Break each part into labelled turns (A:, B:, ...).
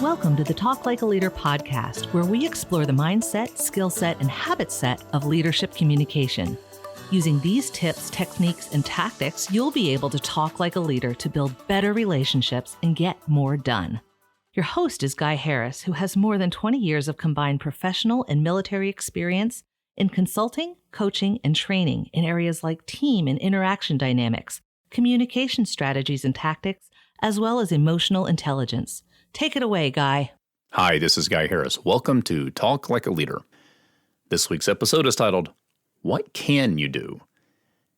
A: Welcome to the Talk Like a Leader podcast, where we explore the mindset, skill set, and habit set of leadership communication. Using these tips, techniques, and tactics, you'll be able to talk like a leader to build better relationships and get more done. Your host is Guy Harris, who has more than 20 years of combined professional and military experience in consulting, coaching, and training in areas like team and interaction dynamics, communication strategies and tactics, as well as emotional intelligence. Take it away, Guy.
B: Hi, this is Guy Harris. Welcome to Talk Like a Leader. This week's episode is titled, What Can You Do?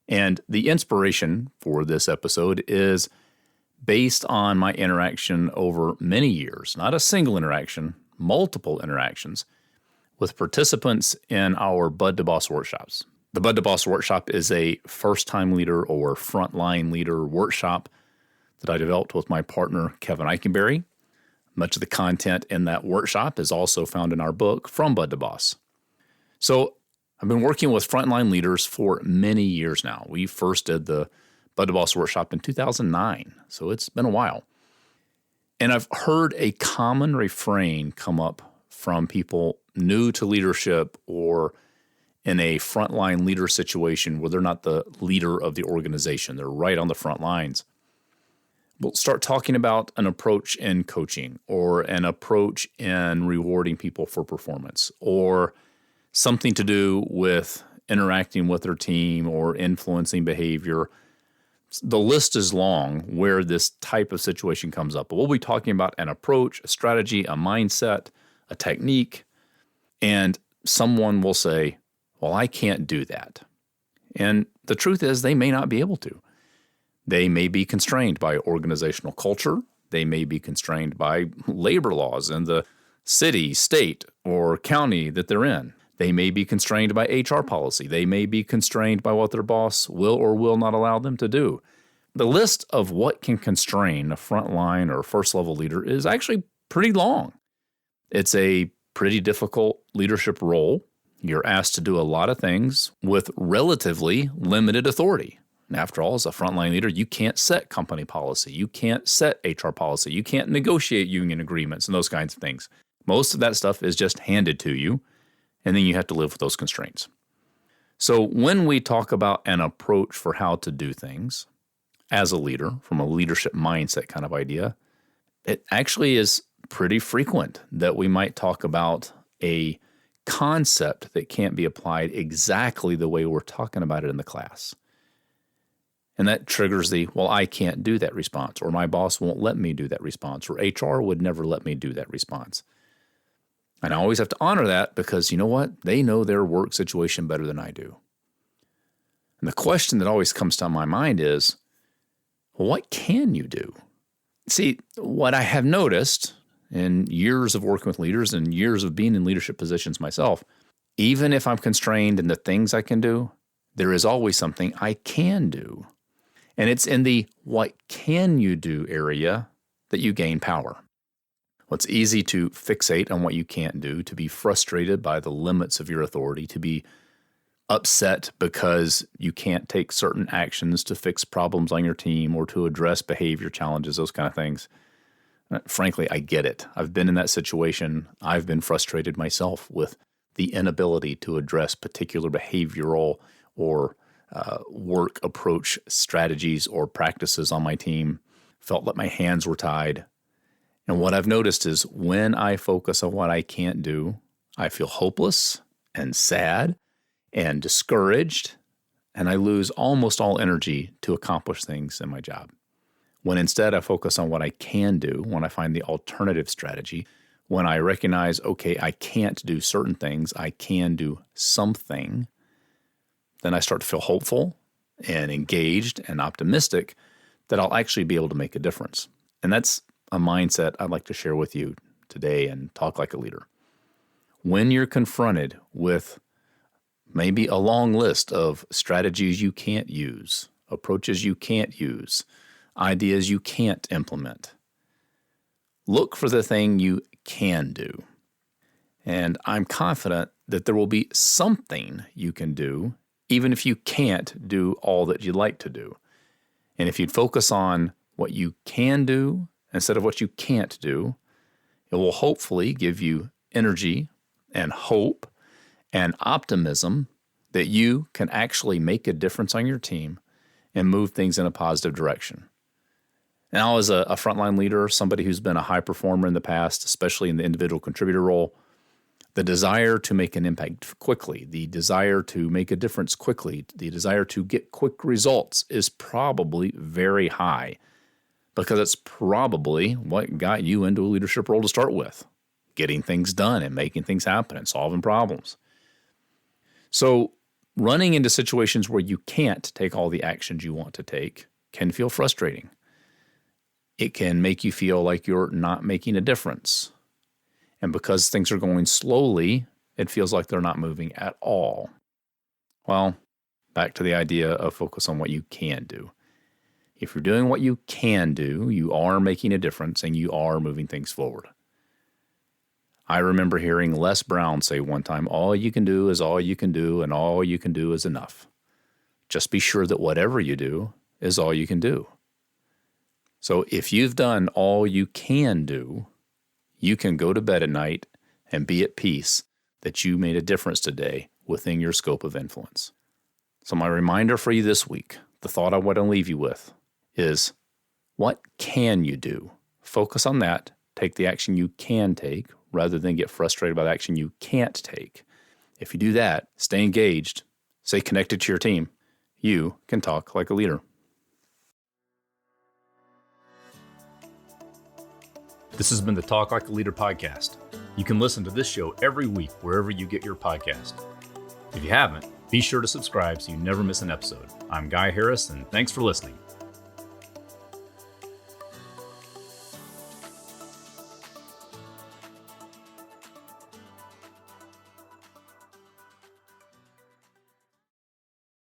B: And the inspiration for this episode is based on my interaction over many years, not a single interaction, multiple interactions with participants in our Bud to Boss workshops. The Bud to Boss workshop is a first-time leader or frontline leader workshop that I developed with my partner, Kevin Eikenberry. Much of the content in that workshop is also found in our book, From Bud to Boss. So I've been working with frontline leaders for many years now. We first did the Bud to Boss workshop in 2009, so it's been a while. And I've heard a common refrain come up from people new to leadership or in a frontline leader situation where they're not the leader of the organization. They're right on the front lines. We'll start talking about an approach in coaching or an approach in rewarding people for performance or something to do with interacting with their team or influencing behavior. The list is long where this type of situation comes up. But we'll be talking about an approach, a strategy, a mindset, a technique, and someone will say, well, I can't do that. And the truth is they may not be able to. They may be constrained by organizational culture. They may be constrained by labor laws in the city, state, or county that they're in. They may be constrained by HR policy. They may be constrained by what their boss will or will not allow them to do. The list of what can constrain a frontline or first-level leader is actually pretty long. It's a pretty difficult leadership role. You're asked to do a lot of things with relatively limited authority. And after all, as a frontline leader, you can't set company policy. You can't set HR policy. You can't negotiate union agreements and those kinds of things. Most of that stuff is just handed to you, and then you have to live with those constraints. So when we talk about an approach for how to do things as a leader, from a leadership mindset kind of idea, it actually is pretty frequent that we might talk about a concept that can't be applied exactly the way we're talking about it in the class. And that triggers the, well, I can't do that response, or my boss won't let me do that response, or HR would never let me do that response. And I always have to honor that because, you know what? They know their work situation better than I do. And the question that always comes to my mind is, well, what can you do? See, what I have noticed in years of working with leaders and years of being in leadership positions myself, even if I'm constrained in the things I can do, there is always something I can do. And it's in the what can you do area that you gain power. Well, it's easy to fixate on what you can't do, to be frustrated by the limits of your authority, to be upset because you can't take certain actions to fix problems on your team or to address behavior challenges, those kind of things. Frankly, I get it. I've been in that situation. I've been frustrated myself with the inability to address particular behavioral or work approach strategies or practices on my team. Felt like my hands were tied. And what I've noticed is when I focus on what I can't do, I feel hopeless and sad and discouraged, and I lose almost all energy to accomplish things in my job. When instead I focus on what I can do, when I find the alternative strategy, when I recognize, okay, I can't do certain things, I can do something, then I start to feel hopeful and engaged and optimistic that I'll actually be able to make a difference. And that's a mindset I'd like to share with you today and talk like a leader. When you're confronted with maybe a long list of strategies you can't use, approaches you can't use, ideas you can't implement, look for the thing you can do. And I'm confident that there will be something you can do even if you can't do all that you'd like to do. And if you'd focus on what you can do instead of what you can't do, It will hopefully give you energy and hope and optimism that you can actually make a difference on your team and move things in a positive direction. Now, as a frontline leader, somebody who's been a high performer in the past, especially in the individual contributor role, the desire to make an impact quickly, the desire to make a difference quickly, the desire to get quick results is probably very high because it's probably what got you into a leadership role to start with, getting things done and making things happen and solving problems. So running into situations where you can't take all the actions you want to take can feel frustrating. It can make you feel like you're not making a difference. And because things are going slowly, it feels like they're not moving at all. Well, back to the idea of focus on what you can do. If you're doing what you can do, you are making a difference and you are moving things forward. I remember hearing Les Brown say one time, all you can do is all you can do, and all you can do is enough. Just be sure that whatever you do is all you can do. So if you've done all you can do, you can go to bed at night and be at peace that you made a difference today within your scope of influence. So my reminder for you this week, the thought I want to leave you with is, what can you do? Focus on that. Take the action you can take rather than get frustrated about action you can't take. If you do that, stay engaged, stay connected to your team, you can talk like a leader. This has been the Talk Like a Leader podcast. You can listen to this show every week wherever you get your podcast. If you haven't, be sure to subscribe so you never miss an episode. I'm Guy Harris, and thanks for listening.